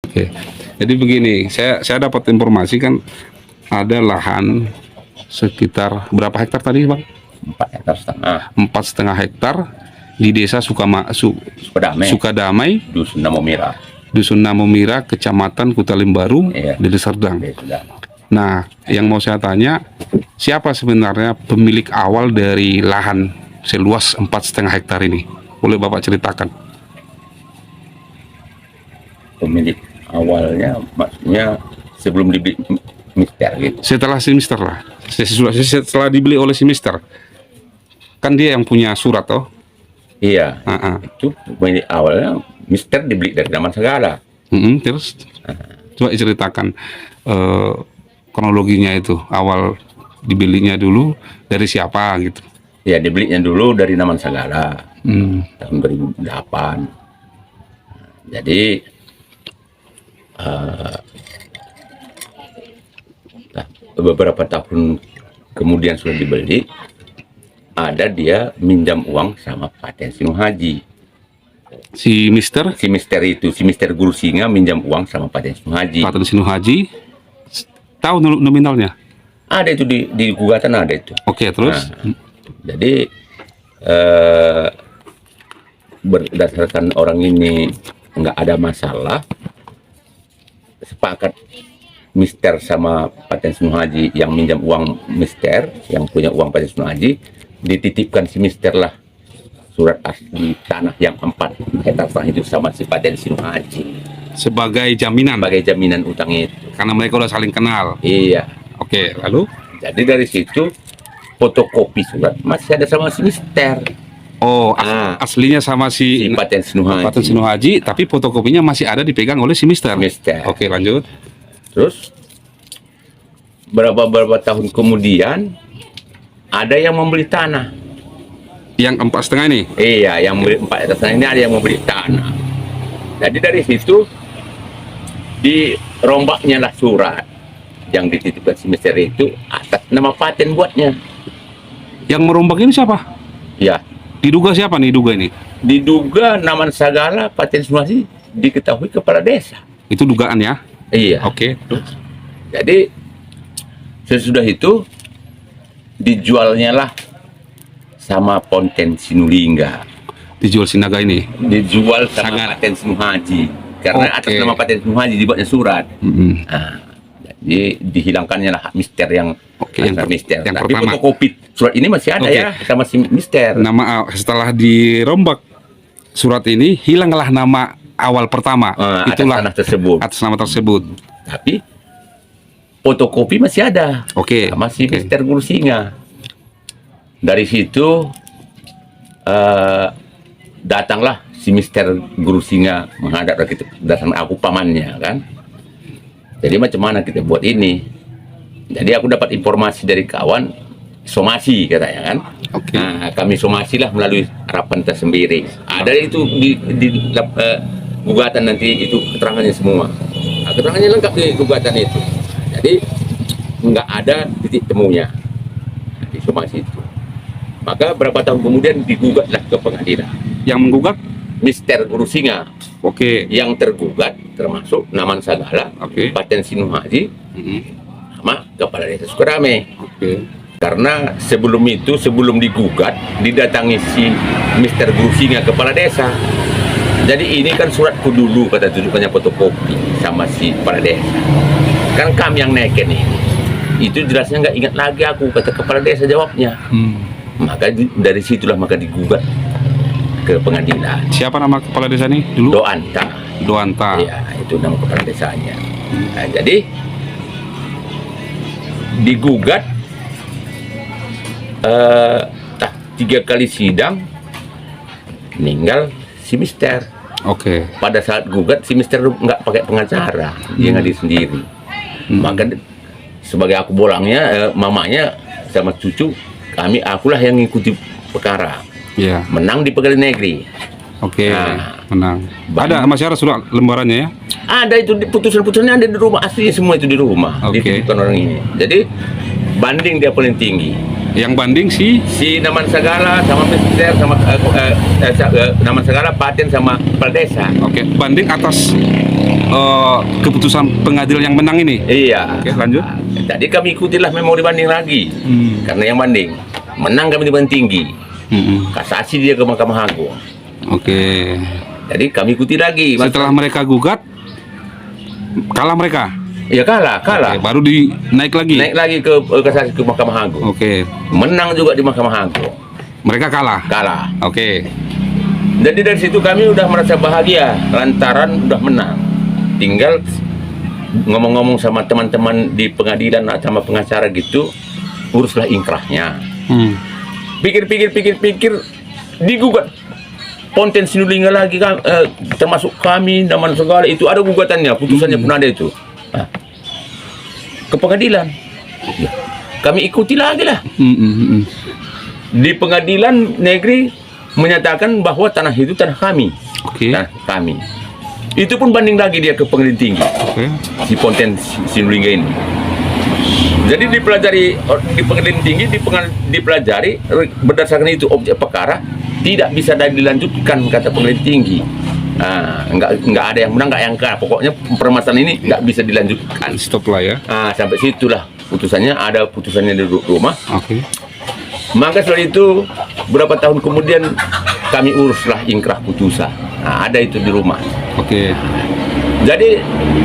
Oke, jadi begini, saya dapat informasi kan ada lahan sekitar berapa hektar tadi, Bang? 4,5 hektar. 4,5 hektar di desa Sukadamai, Sukadamai, Dusun Namomira. Dusun Namomira, Kecamatan Kutalimbaru, Iya. Deli Serdang. Sudah. Nah, yang mau saya tanya, siapa sebenarnya pemilik awal dari lahan seluas 4,5 hektar ini? Boleh Bapak ceritakan? Pemilik awalnya maksudnya sebelum dibeli mister gitu. Setelah si Mister lah, setelah dibeli oleh si Mister, kan dia yang punya surat toh. Iya, Ah, ah. itu pemilik awalnya mister dibeli dari zaman segala. Terus coba ceritakan kronologinya itu, awal dibelinya dulu dari siapa gitu. Ya, dibelinya dulu dari Naman Sagala tahun 2008. Jadi beberapa tahun kemudian sudah dibeli, ada dia minjam uang sama Paten Sinu Haji. Si Mister Si mister Guru Singa minjam uang sama Paten Sinu Haji. Paten Sinu Haji, tahu nominalnya? Ada itu di gugatan ada itu. Oke, terus Jadi berdasarkan orang ini nggak ada masalah, sepakat mister sama Paten Sinu Haji yang minjam uang mister, yang punya uang Paten Sinu Haji, dititipkan si mister lah surat asli tanah yang 4,5 hektar itu sama si Paten Sinu Haji sebagai jaminan, sebagai jaminan utang itu. karena mereka udah saling kenal. Iya. Oke, lalu? Jadi dari situ fotokopi surat masih ada sama si mister. Oh, aslinya sama Si si Paten Sinu Haji. Paten Sinu Haji, tapi fotokopinya masih ada dipegang oleh si Mister. Mister. Oke, lanjut. Terus berapa tahun kemudian ada yang membeli tanah. Yang 4,5 ini? Iya, yang membeli 4 hektar ini ada yang membeli tanah. Jadi dari situ dirombaknya lah surat yang dititipkan si mister itu atas nama Paten buatnya. Yang merombak ini siapa? Ya, Diduga siapa nih diduga ini? diduga Naman Sagala Paten Sumasi diketahui kepala desa. Itu dugaan ya? Iya. Oke. Jadi sesudah itu dijualnya lah sama Ponten Sinulingga, Dijual Sinaga ini. dijual sama Sagala. Paten Sinu Haji karena Oke. atas nama Paten Sinu Haji dibuatnya surat. Mm-mm. Nah, jadi dihilangkannya lah hak mister yang Oke, yang mister. yang Tapi pertama. fotokopi surat ini masih ada Oke. ya sama si mister. Nama setelah dirombak surat ini hilanglah nama awal pertama. Atas tanah tersebut. atas nama tersebut. Tapi fotokopi masih ada. Oke. Sama si Oke. Mister Guru Singa. Dari situ datanglah si Mister Guru Singa menghadap kita, datang aku pamannya kan. Jadi macam mana kita buat ini? Jadi aku dapat informasi dari kawan, somasi katanya kan. Oke. Nah, kami somasi lah melalui harapan tersendiri. Ada itu di gugatan nanti itu keterangannya semua. Nah, keterangannya lengkap di gugatan itu. Jadi nggak ada titik temunya di somasi itu. Maka berapa tahun kemudian digugatlah ke pengadilan. Yang menggugat? Mister Guru Singa Oke. yang tergugat termasuk Naman Sagala, Oke. Paten Sinu Haji, Mm-mm. sama Kepala Desa Sukadamai. Oke. Karena sebelum itu, sebelum digugat, didatangi si Mister Guru Singa Kepala Desa. Jadi ini kan suratku dulu, kata tunjukkannya fotokopi sama si Kepala Desa. Kan kami yang naikin ini. Itu jelasnya nggak ingat lagi aku, kata Kepala Desa jawabnya. Maka dari situlah maka digugat ke pengadilan. Siapa nama kepala desa ini dulu? Doanta. Doanta. Iya, itu nama kepala desanya. Nah, jadi digugat 3 kali sidang, meninggal si Mister. Oke. Pada saat gugat si Mister nggak pakai pengacara, dia ngadir sendiri. Maka sebagai aku bolangnya, mamanya sama cucu kami, akulah yang ngikuti perkara. Iya. Menang di pengadilan negeri. Oke. Nah. Menang. Ada masih ada surat lembarannya ya? Ada itu putusan-putusannya ada di rumah, aslinya semua itu di rumah. Oke. Dititipkan orang ini. Jadi banding dia paling tinggi. Yang banding si Si Naman Segala sama Mister sama Naman Segala, Paten sama kepala desa. oke, banding atas keputusan pengadilan yang menang ini. Iya. Oke, lanjut. Jadi kami ikutilah memori banding lagi. Karena yang banding menang kami di banding tinggi. Kasasi dia ke Mahkamah Agung. Oke. Jadi kami ikuti lagi. Setelah mereka gugat, kalah mereka. Ya kalah. Oke, baru naik lagi. Naik lagi ke kasasi ke Mahkamah Agung. Oke. Menang juga di Mahkamah Agung. Mereka kalah. Kalah. Oke. Jadi dari situ kami udah merasa bahagia lantaran udah menang. Tinggal ngomong-ngomong sama teman-teman di pengadilan sama pengacara gitu, uruslah ingkrahnya. Pikir digugat Ponten Sinulinga lagi kan, termasuk kami Naman Segala itu ada gugatannya, putusannya pun ada itu. Nah, ke pengadilan. Ya, kami ikuti lagi lah. Di pengadilan negeri menyatakan bahwa tanah itu tanah kami. Oke. Tanah kami. Itu pun banding lagi dia ke pengadilan tinggi. Oke. Si Ponten Sinulinga ini. Jadi dipelajari di pengadilan tinggi, dipelajari berdasarkan itu objek perkara tidak bisa dilanjutkan kata pengadilan tinggi. Nah, nggak ada yang menang, nggak yang kalah. Pokoknya permasalahan ini nggak bisa dilanjutkan. Stop lah ya. Nah, sampai situlah putusannya, ada putusannya di rumah. Oke. Maka setelah itu beberapa tahun kemudian kami uruslah ingkrah putusan. Nah, ada itu di rumah. Oke. Jadi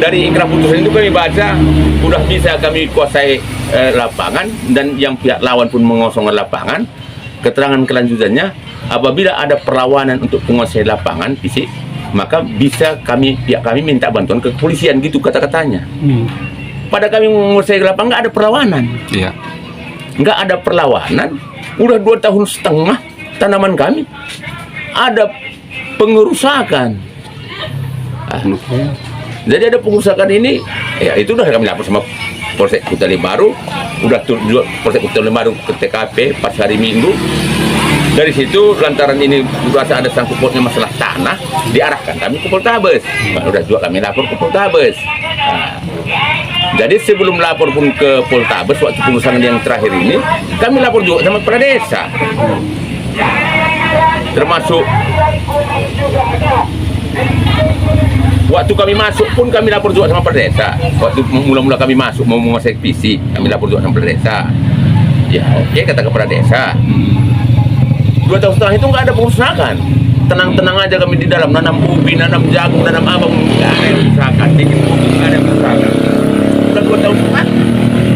dari ingkrah putusan itu kami baca udah bisa kami kuasai lapangan, dan yang pihak lawan pun mengosongkan lapangan. Keterangan kelanjutannya, apabila ada perlawanan untuk penguasai lapangan fisik, maka bisa pihak kami minta bantuan ke kepolisian, gitu kata-katanya. Pada kami menguasai lapangan nggak ada perlawanan. Iya. Nggak ada perlawanan, udah 2 tahun setengah tanaman kami ada pengerusakan. Jadi ada pengerusakan ini, ya itu udah kami lapor sama Polsek Kutai Baru, udah juga Polsek Kutai Baru ke TKP pas hari Minggu. Dari situ lantaran ini merasa ada sangkut pautnya masalah tanah, diarahkan kami ke Poltabes. Nah, udah juga kami lapor ke Poltabes. Nah, jadi sebelum lapor pun ke Poltabes waktu pengurusan yang terakhir ini, kami lapor juga sama kepala desa. Termasuk waktu kami masuk pun kami lapor juga sama kepala desa. Waktu mula-mula kami masuk mau menguasai visi, kami lapor juga sama kepala desa. Ya oke, kata kepala desa. 2 tahun setelah itu nggak ada pengusahaan. Tenang-tenang aja kami di dalam, nanam ubi, nanam jagung, nanam apa, nggak ada yang pengusahaan, nggak ada pengusahaan. Udah 2 tahun setengah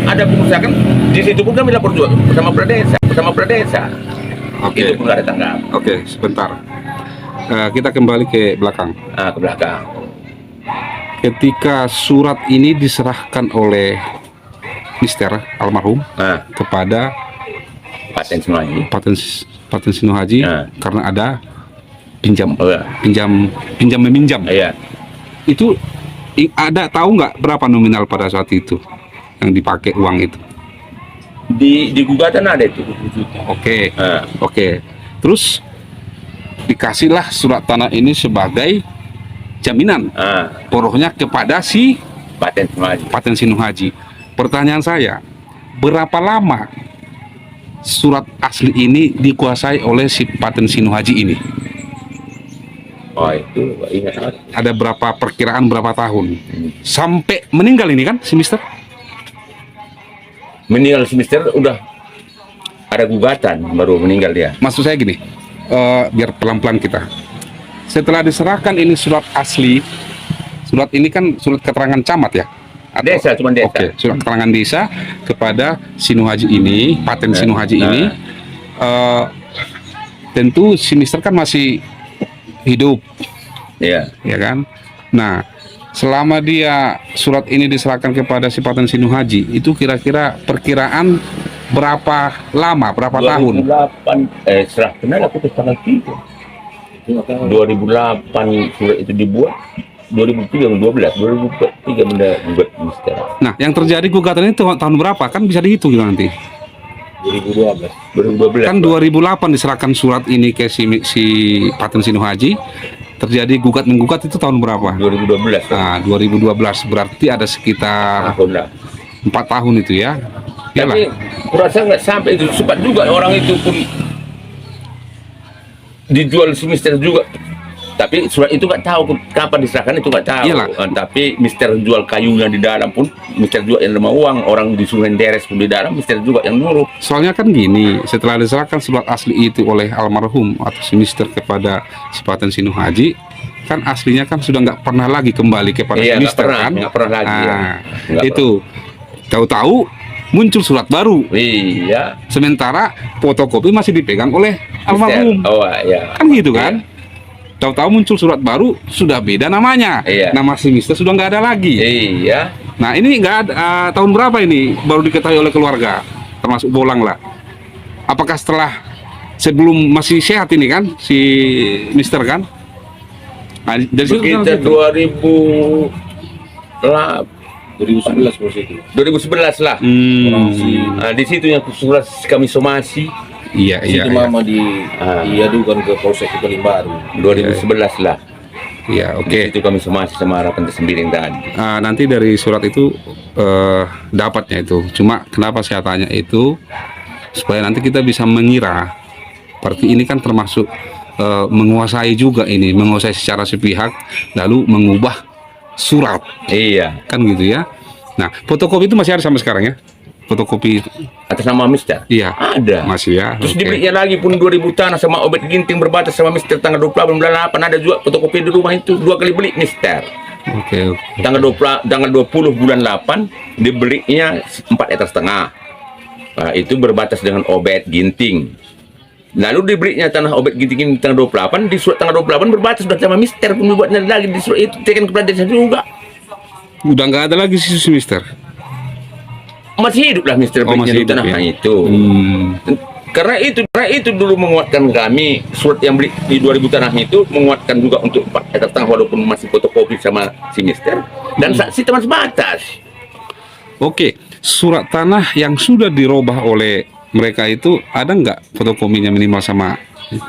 ada pengusahaan. Di situ pun kami lapor juga bersama kepala desa. Oke. Itu pun nggak ada tanggap. Oke, sebentar. Kita kembali ke belakang. Ke belakang. Ketika surat ini diserahkan oleh Mister almarhum kepada Paten Sinuhaji. Paten Sinuhaji, karena ada pinjam meminjam. Iya. Itu ada, tahu nggak berapa nominal pada saat itu yang dipakai uang itu? Di gugatan ada itu. Oke. Oke. Terus dikasihlah surat tanah ini sebagai jaminan porohnya kepada si Paten Sinuhaji. Pertanyaan saya, berapa lama surat asli ini dikuasai oleh si Paten Sinuhaji ini? Oh itu ingat. Ada berapa perkiraan berapa tahun sampai meninggal ini kan si Mister? Meninggal si Mister udah ada gugatan baru meninggal dia. Maksud saya gini, biar pelan-pelan kita. Setelah diserahkan ini surat asli, surat ini kan surat keterangan camat ya? Desa, cuma desa. Oke, surat keterangan desa kepada Sinuhaji ini, Paten Sinuhaji ini. Tentu si Mister kan masih hidup, Iya. ya kan? Nah, selama dia surat ini diserahkan kepada si Paten Sinuhaji, itu kira-kira perkiraan berapa lama, berapa tahun? 2008, serah kenal aku tanggal 3. 2008 surat itu dibuat. 2003 benda gugat Mister. Nah, yang terjadi gugatan itu tahun berapa? Kan bisa dihitung gitu nanti. 2012. Kan 2008 diserahkan surat ini ke si Paten Sinuhaji. Terjadi gugat-menggugat itu tahun berapa? 2012. Nah, 2012 berarti ada sekitar 4 tahun itu ya. Iyalah. Tapi kurasa nggak sampai itu, sempat juga orang itu pun dijual si Mister juga. Tapi surat itu nggak tahu kapan diserahkan, itu nggak tahu. Iyalah. Tapi Mister jual kayunya di dalam pun, Mister juga yang terima uang, orang disuruh deres pun di dalam, Mister juga yang nyuruh. Soalnya kan gini, setelah diserahkan surat asli itu oleh almarhum atau si Mister kepada si Paten Sinuhaji, kan aslinya kan sudah nggak pernah lagi kembali kepada si Iya, nggak Mister pernah, kan? nggak pernah lagi, ya. Nah, Nggak itu tahu-tahu muncul surat baru, Iya. sementara fotokopi masih dipegang oleh almarhum. Oh iya. Kan gitu kan? Tahu-tahu muncul surat baru, sudah beda namanya. Iya. Nama si Mister sudah nggak ada lagi. Iya. Nah ini nggak ada, tahun berapa ini baru diketahui oleh keluarga, termasuk Bolang lah. Apakah setelah sebelum masih sehat ini kan si Mister kan? Nah, dari situ kan Sekitar situ. 2011 lah. Di situ yang surat kami somasi Iya iya. Itu mama Ah. diadukan ke Polsek Kepulauan Baru. 2011 lah. Iya Di oke. situ kami somasi sama harapan tersembiring tadi. Nanti dari surat itu dapatnya itu. Cuma kenapa saya tanya itu supaya nanti kita bisa mengira. Berarti ini kan termasuk menguasai juga ini, menguasai secara sepihak, lalu mengubah surat, Iya. kan gitu ya. Nah, fotokopi itu masih ada sampai sekarang ya? Fotokopi Atas nama Mister. iya. Ada. Masih ya. Terus Oke. dibelinya lagi pun 2000 tanah sama Obet Ginting berbatas sama Mister tanggal 28 ada juga fotokopi di rumah itu 2 kali beli Mister. Oke. Tanggal 20 bulan 8 dibelinya 4,5 hektar. Nah, itu berbatas dengan Obet Ginting. Lalu dibelinya tanah Obet Ginting ini tanggal 28, di surat tanggal 28 berbatas sudah sama Mister pun dibuatnya lagi di surat itu tekan kepada desa juga. Udah nggak ada lagi si Mister. Masih hidup lah Mister Oh, belinya masih di hidup tanah ya? itu. Karena itu dulu menguatkan kami, surat yang beli di 2000 tanah itu menguatkan juga untuk 4 hektar tanah walaupun masih fotokopi sama si Mister dan saksi teman sebatas. Oke, surat tanah yang sudah dirubah oleh mereka itu ada nggak fotokopinya minimal sama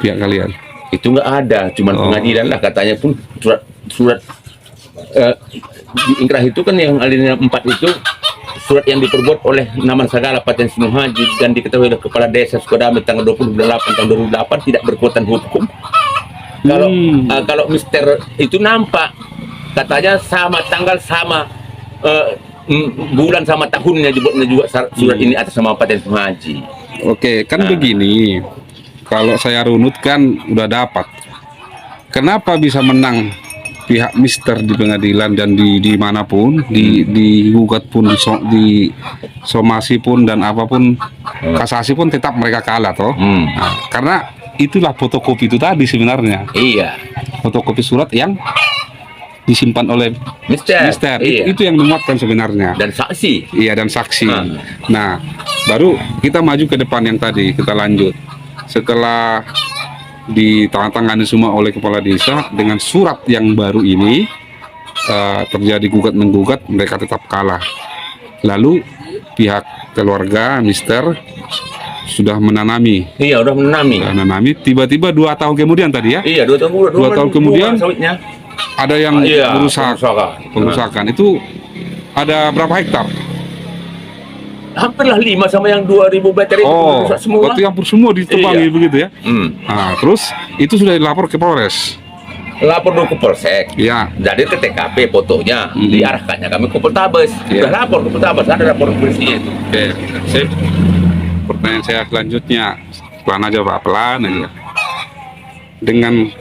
pihak kalian? Itu nggak ada, cuman Oh. pengadilan lah katanya pun surat di ingkrah itu kan yang alinea 4 itu surat yang diperbuat oleh Naman Sagala Paten Sinuhaji dan diketahui oleh Kepala Desa Sukadame tanggal 28 tahun 2008 tidak berkekuatan hukum. Kalau Mister itu nampak katanya sama tanggal sama bulan sama tahunnya dibuatnya juga surat ini atas nama Paten Sinuhaji. Oke, kan begini. Kalau saya runutkan udah dapat. Kenapa bisa menang pihak Mister di pengadilan dan di manapun, di gugat pun, di somasi pun dan apapun kasasi pun tetap mereka kalah toh. Nah, karena itulah fotokopi itu tadi sebenarnya. Iya. Fotokopi surat yang disimpan oleh Mister. Iya. Itu yang memuatkan sebenarnya. Dan saksi. Iya, dan saksi. Ah. Nah, baru kita maju ke depan yang tadi, kita lanjut. Setelah ditandatangani semua oleh kepala desa dengan surat yang baru ini, terjadi gugat menggugat, mereka tetap kalah. Lalu pihak keluarga Mister sudah menanami, Iya, udah menanami. tiba-tiba 2 tahun kemudian tadi ya, Iya, 2 tahun kemudian. 2 tahun kemudian sawitnya. ada yang Iya, merusak, pengerusakan. Itu ada berapa hektar? Hampirlah 5 sama yang 2000 meter itu Oh, rusak semua. berarti hampir semua ditebangi Iya. begitu ya. Hmm. Nah, terus itu sudah dilapor ke Polres. Lapor dulu ke Polsek. Ya. Jadi ke TKP fotonya diarahkannya kami ke Poltabes. Iya. Sudah lapor ke Poltabes, ada lapor polisi itu. Oke, sip. Pertanyaan saya selanjutnya, pelan aja Pak, pelan aja. Dengan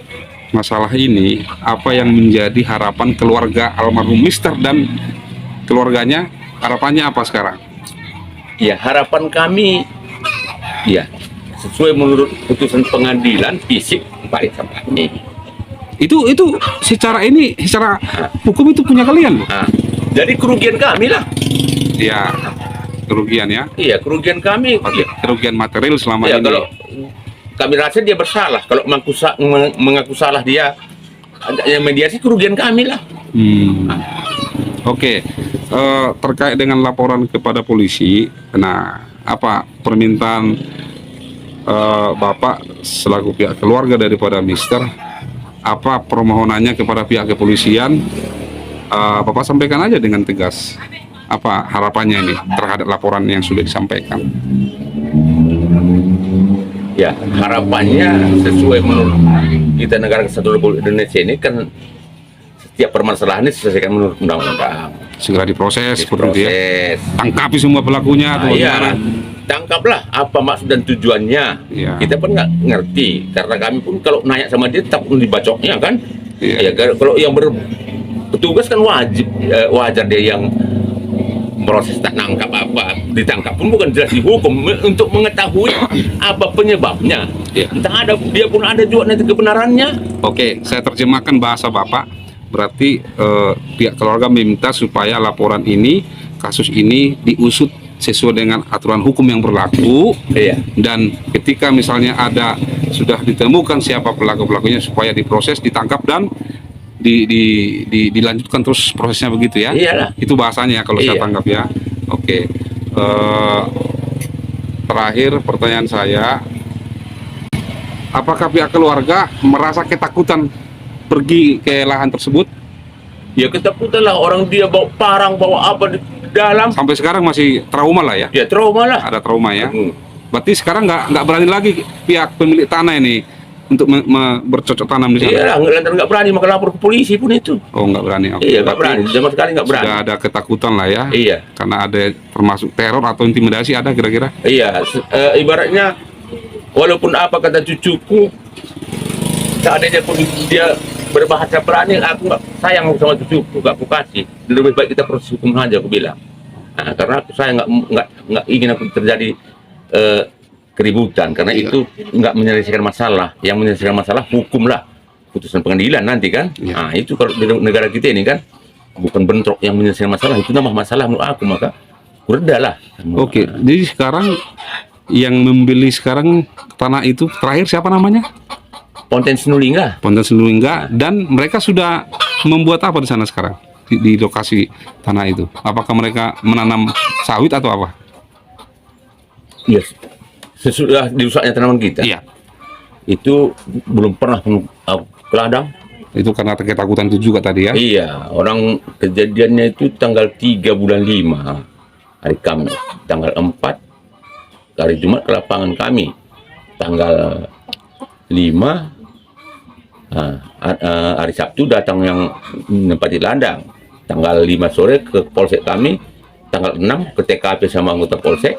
masalah ini, apa yang menjadi harapan keluarga almarhum Mister dan keluarganya? Harapannya apa sekarang? Ya, harapan kami ya sesuai menurut putusan pengadilan fisik balik sampah ini. Itu secara hukum itu punya kalian loh. Nah, jadi kerugian kami lah. Ya, kerugian ya. Iya, kerugian kami. Kerugian material selama Ya, ini. kalau kami rasa dia bersalah. Kalau mengaku salah dia, yang mediasi kerugian kami lah. Oke, terkait dengan laporan kepada polisi, nah apa permintaan Bapak selaku pihak keluarga daripada Mister, apa permohonannya kepada pihak kepolisian? Bapak sampaikan aja dengan tegas. apa harapannya ini terhadap laporan yang sudah disampaikan? Ya, harapannya sesuai menurut kita negara kesatuan Republik Indonesia ini kan setiap permasalahan ini diselesaikan menurut undang-undang. Segera diproses seperti itu ya. Proses. Tangkapi semua pelakunya atau bagaimana? Iya, tangkaplah apa maksud dan tujuannya. Iya. Kita pun nggak ngerti karena kami pun kalau nanya sama dia takut dibacoknya kan. Iya. Ya, kalau yang bertugas kan wajar dia yang proses tak nangkap apa, ditangkap pun bukan jelas dihukum untuk mengetahui apa penyebabnya. Iya. Entah ada dia pun ada juga nanti kebenarannya. Oke, saya terjemahkan bahasa Bapak. Berarti pihak keluarga meminta supaya laporan ini, kasus ini diusut sesuai dengan aturan hukum yang berlaku. Iya. Dan ketika misalnya ada sudah ditemukan siapa pelaku-pelakunya supaya diproses, ditangkap dan dilanjutkan terus prosesnya begitu ya. Iyalah. Itu bahasanya ya, kalau saya Iya. tangkap ya. Oke. Terakhir pertanyaan saya, apakah pihak keluarga merasa ketakutan pergi ke lahan tersebut? Ya ketakutan lah, orang dia bawa parang, bawa apa di dalam. Sampai sekarang masih trauma lah ya? Ya trauma lah. Ada trauma ya? Hmm. Berarti sekarang nggak berani lagi pihak pemilik tanah ini untuk bercocok tanam di sana? Iya lah, nggak berani maka lapor ke polisi pun itu. Oh, nggak berani. Oke. Iya, nggak Berarti berani, sama sekali nggak berani. sudah ada ketakutan lah ya? Iya. Karena ada termasuk teror atau intimidasi ada kira-kira? Iya, ibaratnya walaupun apa kata cucuku, seandainya pun dia berbahasa berani, aku nggak sayang sama cucuku, nggak aku kasih. Lebih baik kita proses hukum aja, aku bilang. Nah, karena saya nggak ingin aku terjadi keributan, karena itu nggak menyelesaikan masalah. Yang menyelesaikan masalah hukum lah, putusan pengadilan nanti kan. Iya. Nah itu kalau di negara kita ini kan bukan bentrok yang menyelesaikan masalah, itu nama masalah menurut aku, maka reda lah. Oke, jadi sekarang yang membeli sekarang tanah itu terakhir siapa namanya? Ponten Sinulinga. Ponten Sinulinga, dan mereka sudah membuat apa di sana sekarang di lokasi tanah itu? Apakah mereka menanam sawit atau apa? Yes. Sesudah dirusaknya tanaman kita, Iya, itu belum pernah aku ke ladang. itu karena ketakutan itu juga tadi ya. Iya, orang kejadiannya itu tanggal 3 bulan 5 hari Kamis, tanggal 4 hari Jumat ke lapangan kami, tanggal 5 hari Sabtu datang yang menempati ladang, tanggal 5 sore ke polsek kami, tanggal 6 ke TKP sama anggota polsek,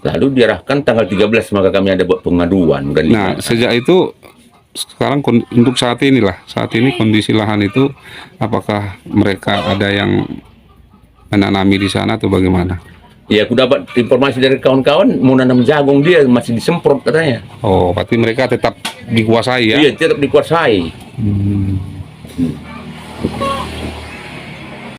lalu diarahkan tanggal 13 maka kami ada buat pengaduan. Nah, sejak itu sekarang untuk saat ini kondisi lahan itu apakah mereka ada yang menanami di sana atau bagaimana? Ya, aku dapat informasi dari kawan-kawan mau nanam jagung, dia masih disemprot katanya. Oh, berarti mereka tetap dikuasai ya? Iya, tetap dikuasai.